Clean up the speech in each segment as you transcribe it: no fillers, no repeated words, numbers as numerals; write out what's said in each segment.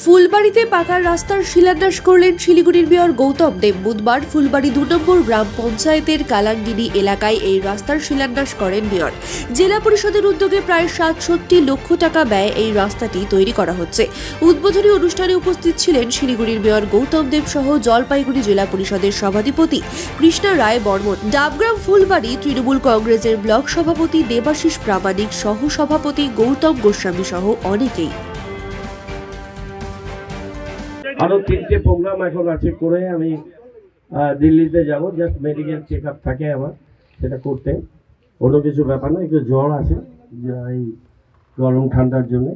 ফুলবাড়িতে পাকা রাস্তার শিলান্যাস করলেন শিলিগুড়ির মেয়র গৌতম দেব। বুধবার ফুলবাড়ি 2 নম্বর গ্রাম পঞ্চায়েতের কালাঙ্গিনী এলাকায় এই রাস্তার শিলান্যাস করেন মেয়র। জেলা পরিষদের উদ্যোগে প্রায় 67 লক্ষ টাকা ব্যয়ে এই রাস্তাটি তৈরি করা হচ্ছে। উদ্বোধনী অনুষ্ঠানে উপস্থিত ছিলেন শিলিগুড়ির মেয়র গৌতম দেব সহ জলপাইগুড়ি জেলা পরিষদের সভাধিপতি কৃষ্ণা রায় বর্মন, ডাবগ্রাম ফুলবাড়ি তৃণমূল কংগ্রেসের ব্লক সভাপতি দেবাশিস প্রামাণিক, সহ সভাপতি গৌতম গোস্বামী সহ অনেকেই। আরো 3টে প্রোগ্রাম এখন আছে করে আমি দিল্লিতে যাব, জাস্ট মেডিকেল চেক আপ থাকে আমার, সেটা করতে। অন্য কিছু ব্যাপার না, একটু জ্বর আছে এই গরম ঠান্ডার জন্য।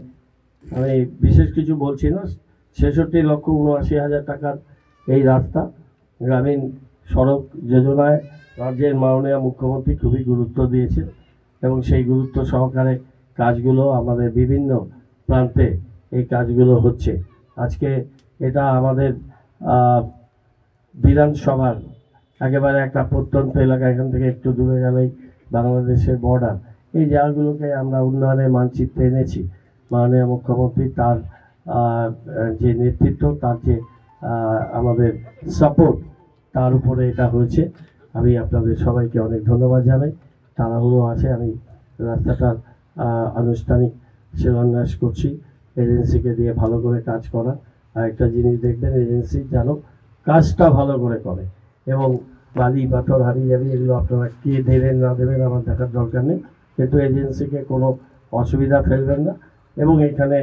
আমি বিশেষ কিছু বলছি না। 66,79,000 টাকার এই রাস্তা গ্রামীণ সড়ক যোজনায় রাজ্যের মাননীয় মুখ্যমন্ত্রী খুবই গুরুত্ব দিয়েছে এবং সেই গুরুত্ব সহকারে কাজগুলো আমাদের বিভিন্ন প্রান্তে এই কাজগুলো হচ্ছে। আজকে এটা আমাদের বিধানসভার একেবারে একটা প্রত্যন্ত এলাকা, এখান থেকে একটু দূরে গেলেই বাংলাদেশের বর্ডার। এই জায়গাগুলোকে আমরা উন্নয়নের মানচিত্রে এনেছি। মাননীয় মুখ্যমন্ত্রী তার যে নেতৃত্ব, তার যে আমাদের সাপোর্ট, তার উপরে এটা হয়েছে। আমি আপনাদের সবাইকে অনেক ধন্যবাদ জানাই। তাড়াহুড়ো আছে, আমি রাস্তাটার আনুষ্ঠানিক শিলান্যাস করছি, এজেন্সিকে দিয়ে ভালো করে কাজ করা। আর একটা জিনিস দেখবেন, এজেন্সি যেন কাজটা ভালো করে করে এবং বালি পাথর হারিয়ে যাবে এগুলো আপনারা কে দেবেন না দেবেন আমার দেখার দরকার নেই, কিন্তু এজেন্সিকে কোনো অসুবিধা ফেলবেন না। এবং এখানে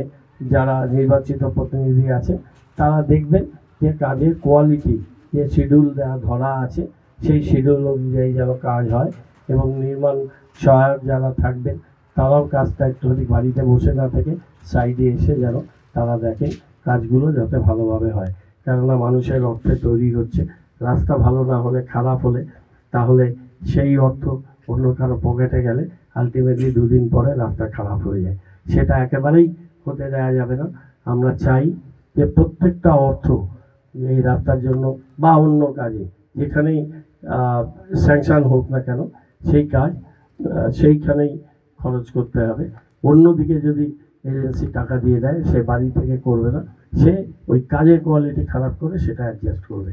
যারা নির্বাচিত প্রতিনিধি আছে তারা দেখবেন যে কাজের কোয়ালিটি, যে শিডিউল ধরা আছে সেই শিডিউল অনুযায়ী যেন কাজ হয় এবং নির্মাণ সহায়ক যারা থাকবেন তারাও কাজটা একটুখানি বাড়িতে বসে না থেকে সাইডে এসে যেন তারা দেখেন কাজগুলো যাতে ভালোভাবে হয়। কেননা মানুষের অর্থে তৈরি হচ্ছে, রাস্তা ভালো না হলে, খারাপ হলে, তাহলে সেই অর্থ অন্য কারো পকেটে গেলে আলটিমেটলি 2 দিন পরে রাস্তা খারাপ হয়ে যায়। সেটা একেবারেই হতে দেওয়া যাবে না। আমরা চাই যে প্রত্যেকটা অর্থ এই রাস্তার জন্য বা অন্য কাজে যেখানেই স্যাংশন হোক না কেন সেই কাজ সেইখানেই খরচ করতে হবে। অন্যদিকে যদি এজেন্সি টাকা দিয়ে দেয়, সে বাড়ি থেকে করবে না, সে ওই কাজের কোয়ালিটি খারাপ করে সেটা অ্যাডজাস্ট করবে।